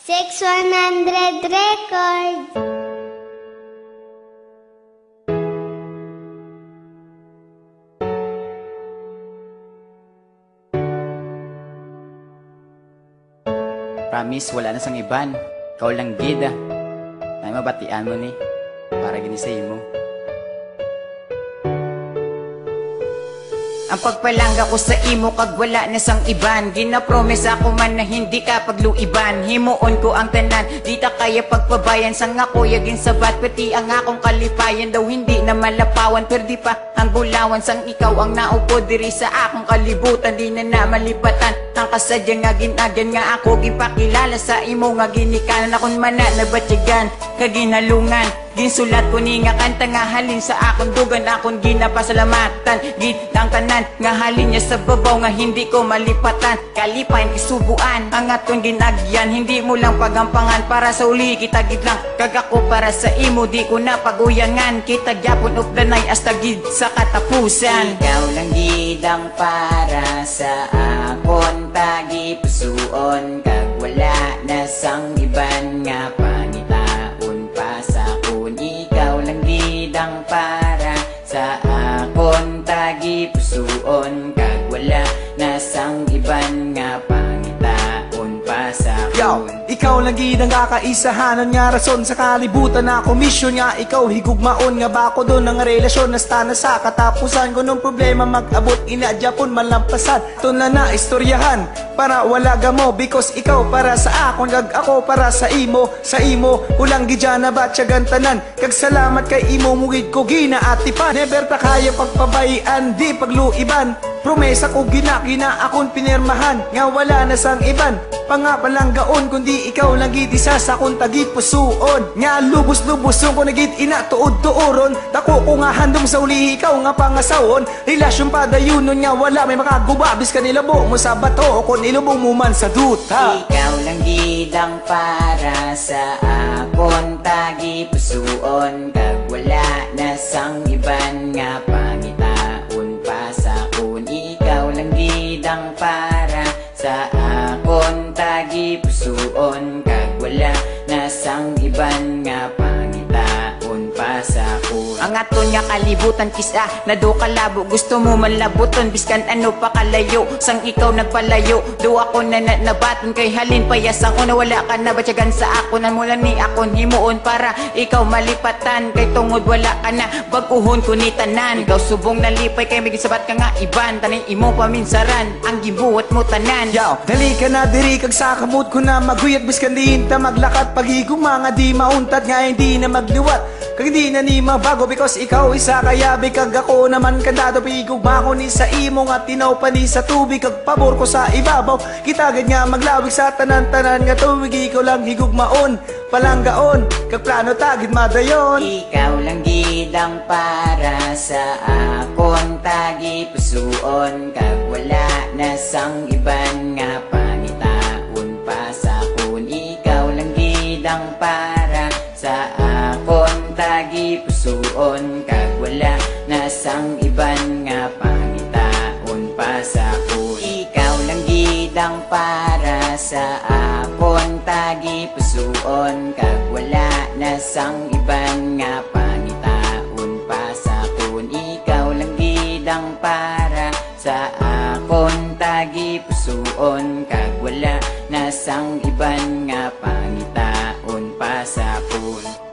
Sex 100 Records. Promise, wala na sang iban. Ikaw lang gida. Ay mabatian mo ni. Para ginisay mo. Ang pagpalangga ko sa imo kag wala na sang iban. Ginapromise ako man na hindi ka pagluiban. Himuon ko ang tanan, di ta kaya pagpabayan. Sang ako yagin sabat, pati ang akong kalipayan. Daw hindi na malapawan, perdi pa ang bulawan. Sang ikaw ang naupo diri sa akong kalibutan. Di na malipatan ang kasadyang nga ginagan. Nga ako ginpakilala sa imo nga ginikanan. Akong mana nabatyagan, kaginalungan. Ginsulat ko ni nga kanta nga halin sa akong dugan. Akong ginapasalamatan, gitang tanan nga halin niya sa babaw nga hindi ko malipatan. Kalipayan isubuan, ang aton ginagyan. Hindi mo lang pagampangan para sa uli kita gidlang. Kag ako para sa imo di ko na paguyangan. Kita gyapon of the night hasta gid sa katapusan. Ikaw lang gidang para sa akon tagi pusuon. Kag wala na sang iban nga pangitaon pa sa akon. Ikaw lang gidang para sa akon tagi pusuon. Kag wala na sang iban nga pangitaon pa sa akon. Yo, ikaw lang gid ang kakaisahanon nga rason sa kalibutan na komisyon nga ikaw higugmaon nga ba ko doon ang relasyon nasta na sa katapusan ko nung problema mag-abot ina Japon malampasan tunla na istoryahan para wala gamo because ikaw para sa akon kag ako para sa imo ulang gidya na batyagan tanan kag salamat kay imo mugid ko ginaatipan never ta kaya pagpabayan di pagluiban promesa ko gina akon pinirmahan nga wala na sang iban pangapalang gaon kundi ikaw lang gid isa sa akong tagi pusuon nga lubos-lubosong ko nagid ina tuod-tuoron dako ko nga handom sa uli ikaw nga pangasawon relasyon padayunon nga wala may makagubabis kanila bo mo sa bato kon ilubong mo man sa duta. Ikaw lang gid ang para sa akon tagi pusuon kag wala na sang iban nga pangitaon pa sa akon. Ikaw lang gid ang para sa akon tagi pusuon kag wala na sang iban nga pangitaon pa sa akon. Ang aton nga kalibutan kisa na do kalabo gusto mo malabuton biskan ano pa kalayo sang ikaw nagpalayo do ako na nabaton kay halin payasang una wala ka na batyagan sa ako nan mula ni akon himuon para ikaw malipatan kay tungod wala ka na baguhon ko ni tanan ikaw subong nalipay kay may gisabat ka nga iban taning imo paminsaran ang gibuhat mo tanan. Yo, dali ka na diri kag sa kamot ko na maguyat biskan di ta maglakat pagigong mga di mauntat nga hindi na magliwat kag di na ni mabago because ikaw isa kaya bikag ako naman kandado pigog ko ni sa imo nga tinaw pa ni sa tubig kag pabor ko sa ibabaw kita gid nga maglawig sa tanan-tanan nga tuwig ikaw lang higugmaon palanggaon kag plano tagid madayon. Ikaw lang gid ang para sa akon tagi pusuon kag wala na sang iban nga pangitaon pa sa akon. Ikaw lang gid ang para sa akon tagi pusuon kag wala na sang iban nga pangitaon pa sa akon. Ikaw lang gid ang para sa akon tagi pusuon kag wala na sang iban nga pangitaon pa sa akon. Ikaw lang gid ang para sa akon tagi pusuon kag wala na sang iban nga pangitaon pa sa akon.